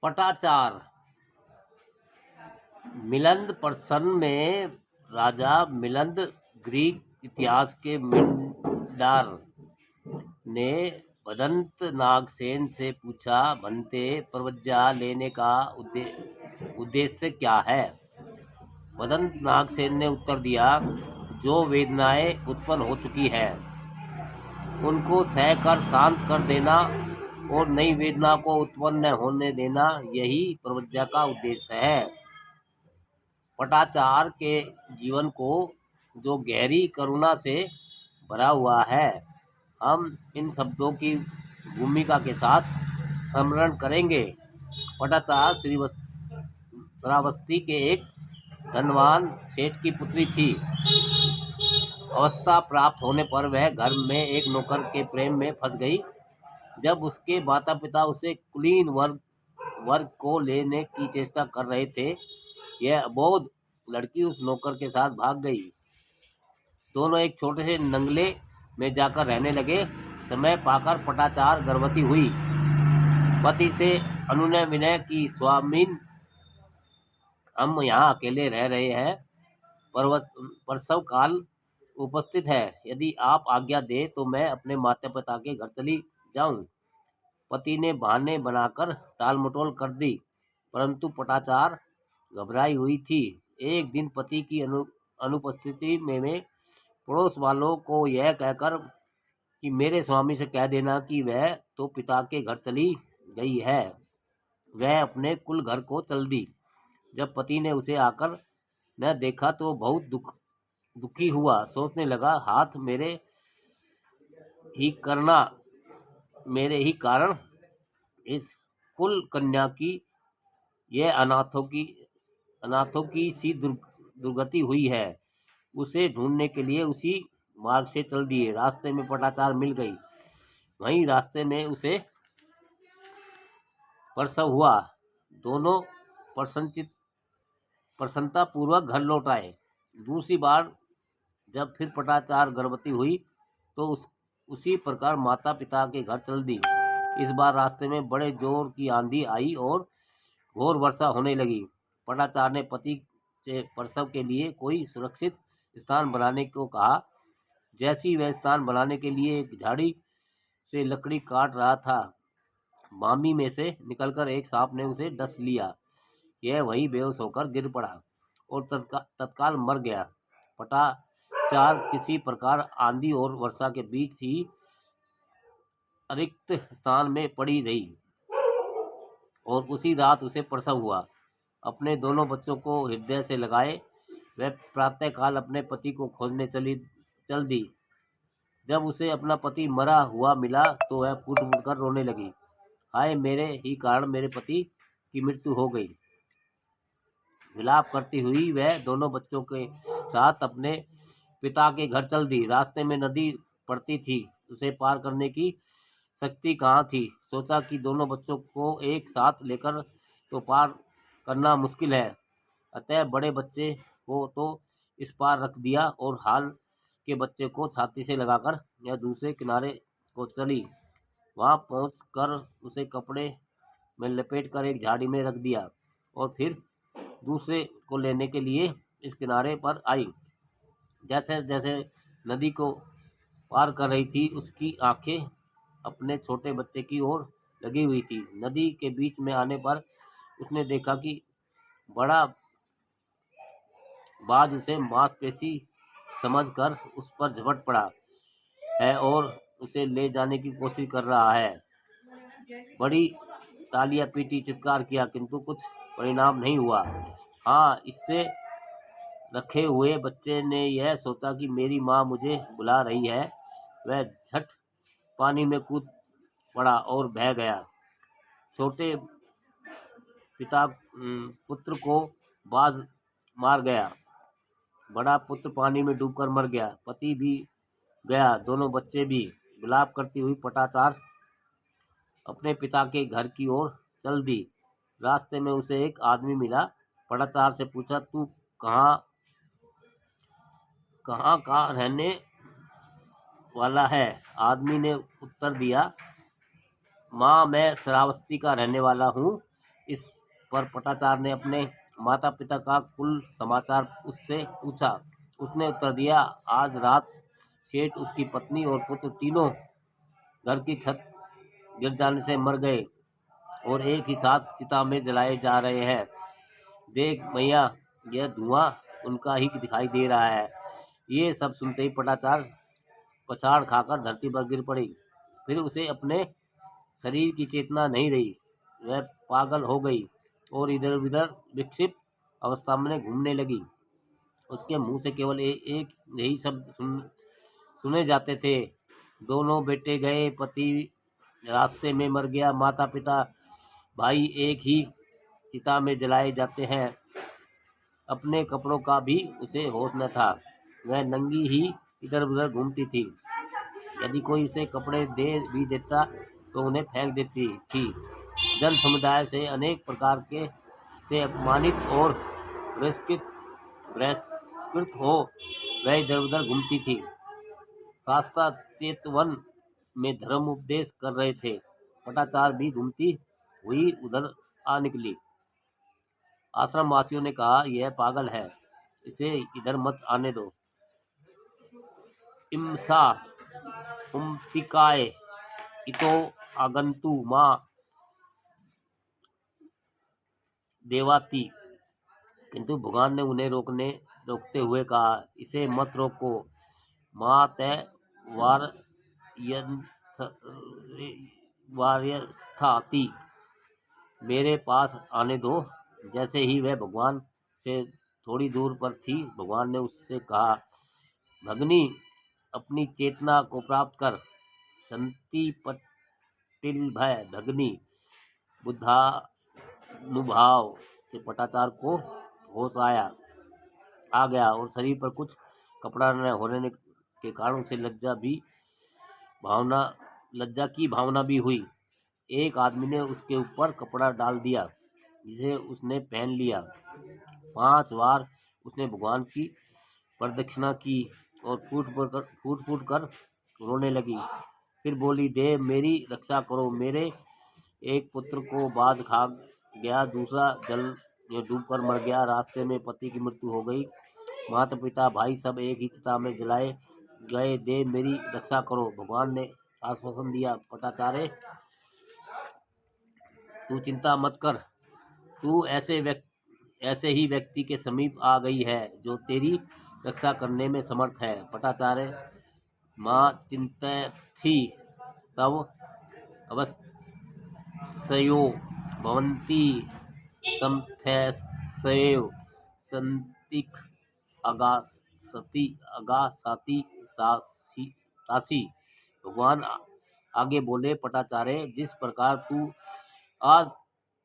पटाचार। मिलिंद प्रसन्न में राजा मिलिंद ग्रीक इतिहास के मिंडार ने भदंत नागसेन से पूछा, बनते प्रव्रज्या लेने का उद्देश्य क्या है? भदंत नागसेन ने उत्तर दिया, जो वेदनाएं उत्पन्न हो चुकी है उनको सहकर शांत कर देना और नई वेदना को उत्पन्न न होने देना, यही प्रव्रज्या का उद्देश्य है। पटाचार के जीवन को जो गहरी करुणा से भरा हुआ है, हम इन शब्दों की भूमिका के साथ स्मरण करेंगे। पटाचार श्रावस्ती के एक धनवान सेठ की पुत्री थी। अवस्था प्राप्त होने पर वह घर में एक नौकर के प्रेम में फंस गई। जब उसके माता पिता उसे कुलीन वर्ग को लेने की चेष्टा कर रहे थे, यह अबोध लड़की उस नौकर के साथ भाग गई। दोनों एक छोटे से नंगले में जाकर रहने लगे। समय पाकर पटाचार गर्भवती हुई। पति से अनुनय विनय की, स्वामीन हम यहाँ अकेले रह रहे हैं, प्रसव काल उपस्थित है, यदि आप आज्ञा दे तो मैं अपने माता पिता के घर चली जाऊं। पति ने बहाने बनाकर टाल मटोल कर दी, परंतु पटाचार घबराई हुई थी। एक दिन पति की अनुपस्थिति में पड़ोस वालों को यह कहकर कि मेरे स्वामी से कह देना कि वह तो पिता के घर चली गई है, वह अपने कुल घर को चल दी। जब पति ने उसे आकर न देखा तो बहुत दुखी हुआ। सोचने लगा, हाथ मेरे ही कारण इस कुल कन्या की यह अनाथों की सी दुर्गति हुई है। उसे ढूंढने के लिए उसी मार्ग से चल दिए। रास्ते में पटाचार मिल गई। वहीं रास्ते में उसे प्रसव हुआ। दोनों प्रसन्नता पूर्वक घर लौट आए। दूसरी बार जब फिर पटाचार गर्भवती हुई तो उसी प्रकार माता पिता के घर चल दी। इस बार रास्ते में बड़े जोर की आंधी आई और घोर वर्षा होने लगी। पटाचार ने पति से प्रसव के लिए कोई सुरक्षित स्थान बनाने को कहा। जैसी वह स्थान बनाने के लिए एक झाड़ी से लकड़ी काट रहा था, मामी में से निकलकर एक सांप ने उसे डस लिया। यह वहीं बेहोश होकर गिर पड़ा और तत्काल मर गया। पटाचार किसी प्रकार आंधी और वर्षा के बीच ही रिक्त स्थान में पड़ी रही और उसी रात उसे प्रसव हुआ। अपने दोनों बच्चों को हृदय से लगाए वह प्रातःकाल अपने पति को खोजने चल दी। जब उसे अपना पति मरा हुआ मिला तो वह फूट फूट कर रोने लगी। हाय, मेरे ही कारण मेरे पति की मृत्यु हो गई। विलाप करती हुई वह दोनों बच्चों के साथ अपने पिता के घर चल दी। रास्ते में नदी पड़ती थी, उसे पार करने की शक्ति कहाँ थी। सोचा कि दोनों बच्चों को एक साथ लेकर तो पार करना मुश्किल है, अतः बड़े बच्चे को तो इस पार रख दिया और हाल के बच्चे को छाती से लगाकर यह दूसरे किनारे को चली। वहां पहुंचकर उसे कपड़े में लपेट कर एक झाड़ी में रख दिया और फिर दूसरे को लेने के लिए इस किनारे पर आई। जैसे जैसे नदी को पार कर रही थी, उसकी आंखें अपने छोटे बच्चे की ओर लगी हुई थी। नदी के बीच में आने पर उसने देखा कि बड़ा बाज उसे मांसपेशी समझकर उस पर झपट पड़ा है और उसे ले जाने की कोशिश कर रहा है। बड़ी तालियां पीटी, चित्कार किया, किंतु कुछ परिणाम नहीं हुआ। हाँ, इससे रखे हुए बच्चे ने यह सोचा कि मेरी माँ मुझे बुला रही है। वह झट पानी में कूद पड़ा और बह गया। छोटे पुत्र को बाज मार गया। बड़ा पुत्र पानी में डूबकर मर गया। पति भी गया, दोनों बच्चे भी। विलाप करती हुई पटाचार अपने पिता के घर की ओर चल दी। रास्ते में उसे एक आदमी मिला। पटाचार से पूछा, तू कहाँ का रहने वाला है? आदमी ने उत्तर दिया, माँ, मैं श्रावस्ती का रहने वाला हूँ। इस पर पटाचार ने अपने माता पिता का कुल समाचार उससे पूछा। उसने उत्तर दिया, आज रात सेठ, उसकी पत्नी और पुत्र तीनों घर की छत गिर जाने से मर गए और एक ही साथ चिता में जलाए जा रहे हैं। देख भैया, यह धुआं उनका ही दिखाई दे रहा है। ये सब सुनते ही पटाचार पछाड़ खाकर धरती पर गिर पड़ी। फिर उसे अपने शरीर की चेतना नहीं रही। वह पागल हो गई और इधर उधर विक्षिप्त अवस्था में घूमने लगी। उसके मुंह से केवल एक यही शब्द सुने जाते थे, दोनों बेटे गए, पति रास्ते में मर गया, माता पिता भाई एक ही चिता में जलाए जाते हैं। अपने कपड़ों का भी उसे होश न था। वह नंगी ही इधर उधर घूमती थी। यदि कोई उसे कपड़े दे भी देता तो उन्हें फेंक देती थी। जन समुदाय से अनेक प्रकार के से अपमानित और बहिष्कृत हो वह इधर उधर घूमती थी। शास्त्रा चेतवन में धर्म उपदेश कर रहे थे। पटाचार भी घूमती हुई उधर आ निकली। आश्रम वासियों ने कहा, यह पागल है, इसे इधर मत आने दो। इमसा उम्तिकाय इतो आगंतु माँ देवाती। किंतु भगवान ने उन्हें रोकते हुए कहा, इसे मत रोको। माँ तय वार्यस्थाति, मेरे पास आने दो। जैसे ही वह भगवान से थोड़ी दूर पर थी, भगवान ने उससे कहा, भगनी, अपनी चेतना को प्राप्त कर। संति पटिल भय भगनी बुद्धानुभाव से पटाचार को होश आ गया और शरीर पर कुछ कपड़ा न होने के कारण से लज्जा की भावना भी हुई। एक आदमी ने उसके ऊपर कपड़ा डाल दिया, जिसे उसने पहन लिया। 5 बार उसने भगवान की प्रदक्षिणा की और फूट कर रोने लगी। फिर बोली, देव, मेरी रक्षा करो। मेरे एक पुत्र को बाज खा गया, दूसरा जल में डूबकर मर गया, रास्ते में पति की मृत्यु हो गई, माता पिता भाई सब एक ही चिता में जलाए गए। देव, मेरी रक्षा करो। भगवान ने आश्वासन दिया, पटाचारे, तू चिंता मत कर। तू ऐसे ही व्यक्ति के समीप आ गई है जो तेरी रक्षा करने में समर्थ है। पटाचार्य माँ चिंतथि तव अवश्यो भवन्ति समथैसैव सन्तिक अगासाति तासी। भगवान आगे बोले, पटाचार्य, जिस प्रकार तू आज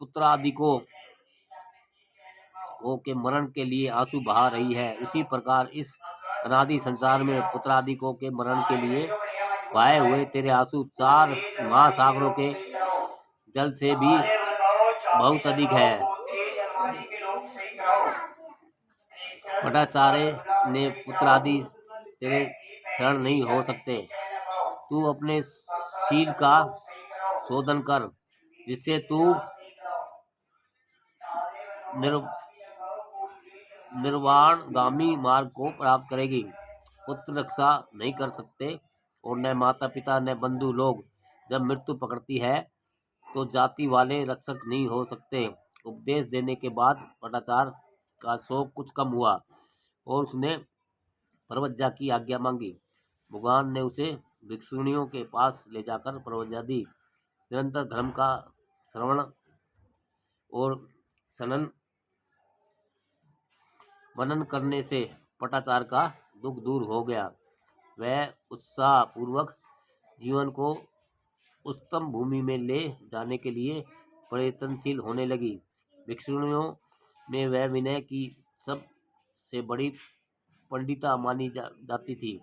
पुत्रादिकों के मरण के लिए आंसू बहा रही है, उसी प्रकार इस अनादि संसार में पुत्रादिकों के मरण के लिए बहाए हुए तेरे आंसू 4 महासागरों के जल से भी बहुत अधिक है। पटाचार्य ने, पुत्रादि तेरे शरण नहीं हो सकते। तू अपने शील का शोधन कर, जिससे तू निर्वाणगामी मार्ग को प्राप्त करेगी। पुत्र रक्षा नहीं कर सकते और न माता पिता न बंधु लोग। जब मृत्यु पकड़ती है तो जाति वाले रक्षक नहीं हो सकते। उपदेश देने के बाद पटाचार का शोक कुछ कम हुआ और उसने परवज्जा की आज्ञा मांगी। भगवान ने उसे भिक्षुणियों के पास ले जाकर परवज्जा दी। निरंतर धर्म का श्रवण और मनन करने से पटाचार का दुख दूर हो गया। वह उत्साह पूर्वक जीवन को उत्तम भूमि में ले जाने के लिए प्रयत्नशील होने लगी। भिक्षुणियों में वह विनय की सबसे बड़ी पंडिता मानी जाती थी।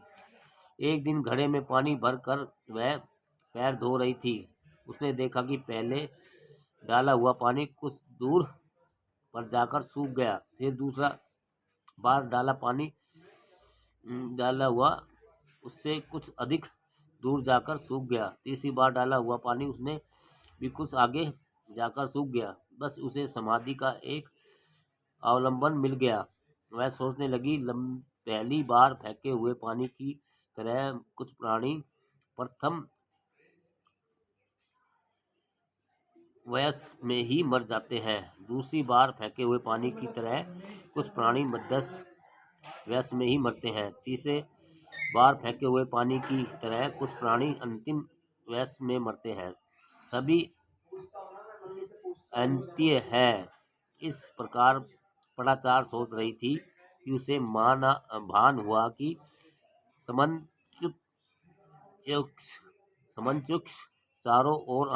एक दिन घड़े में पानी भर कर वह पैर धो रही थी। उसने देखा कि पहले डाला हुआ पानी कुछ दूर पर जाकर सूख गया। फिर दूसरा बार डाला हुआ उससे कुछ अधिक दूर जाकर सूख गया। तीसरी बार डाला हुआ पानी उसने भी कुछ आगे जाकर सूख गया। बस उसे समाधि का एक अवलंबन मिल गया। वह सोचने लगी, पहली बार फेंके हुए पानी की तरह कुछ प्राणी प्रथम वयस में ही मर जाते हैं। दूसरी बार फेंके हुए पानी की तरह कुछ प्राणी मध्यस्थ वयस में ही मरते हैं। तीसरे बार फेंके हुए पानी की तरह कुछ प्राणी अंतिम वयस में मरते हैं। सभी अंत्य है। इस प्रकार पटाचार सोच रही थी कि उसे भान हुआ कि समंचुक्ष चारों ओर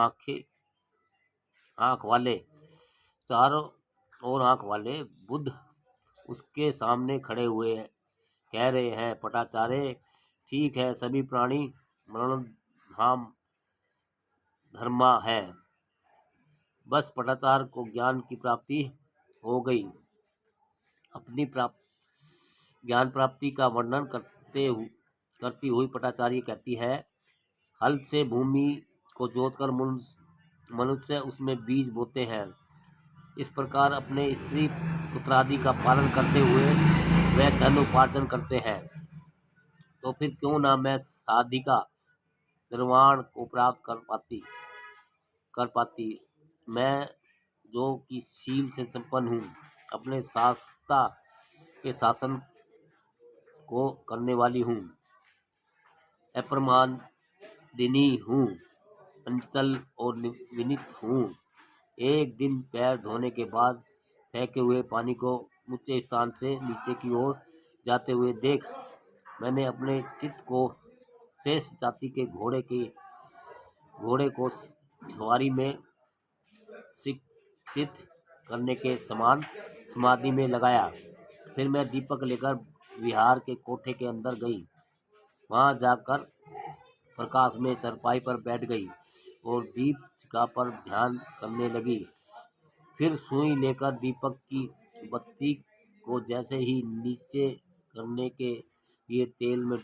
आंख वाले बुद्ध उसके सामने खड़े हुए कह रहे हैं, पटाचारे, ठीक है, सभी प्राणी मरण धाम धर्मा है। बस पटाचार को ज्ञान की प्राप्ति हो गई। अपनी ज्ञान प्राप्ति का वर्णन करती हुई पटाचार्य कहती है, हल से भूमि को जोतकर मनुष्य उसमें बीज बोते हैं। इस प्रकार अपने स्त्री पुत्रादि का पालन करते हुए वह धन उपार्जन करते हैं। तो फिर क्यों ना मैं साधिका निर्वाण को प्राप्त कर पाती। मैं जो कि शील से संपन्न हूँ, अपने शास्ता के शासन को करने वाली हूँ, अप्रमादिनी हूँ, अंचल और विनीत हूँ। एक दिन पैर धोने के बाद फेंके हुए पानी को ऊंचे स्थान से नीचे की ओर जाते हुए देख मैंने अपने चित्त को शेष जाति के घोड़े को सवारी में शिक्षित करने के समान समाधि में लगाया। फिर मैं दीपक लेकर विहार के कोठे के अंदर गई। वहां जाकर प्रकाश में चरपाई पर बैठ गई और दीपशिखा पर ध्यान करने लगी। फिर सुई लेकर दीपक की बत्ती को जैसे ही नीचे करने के लिए तेल में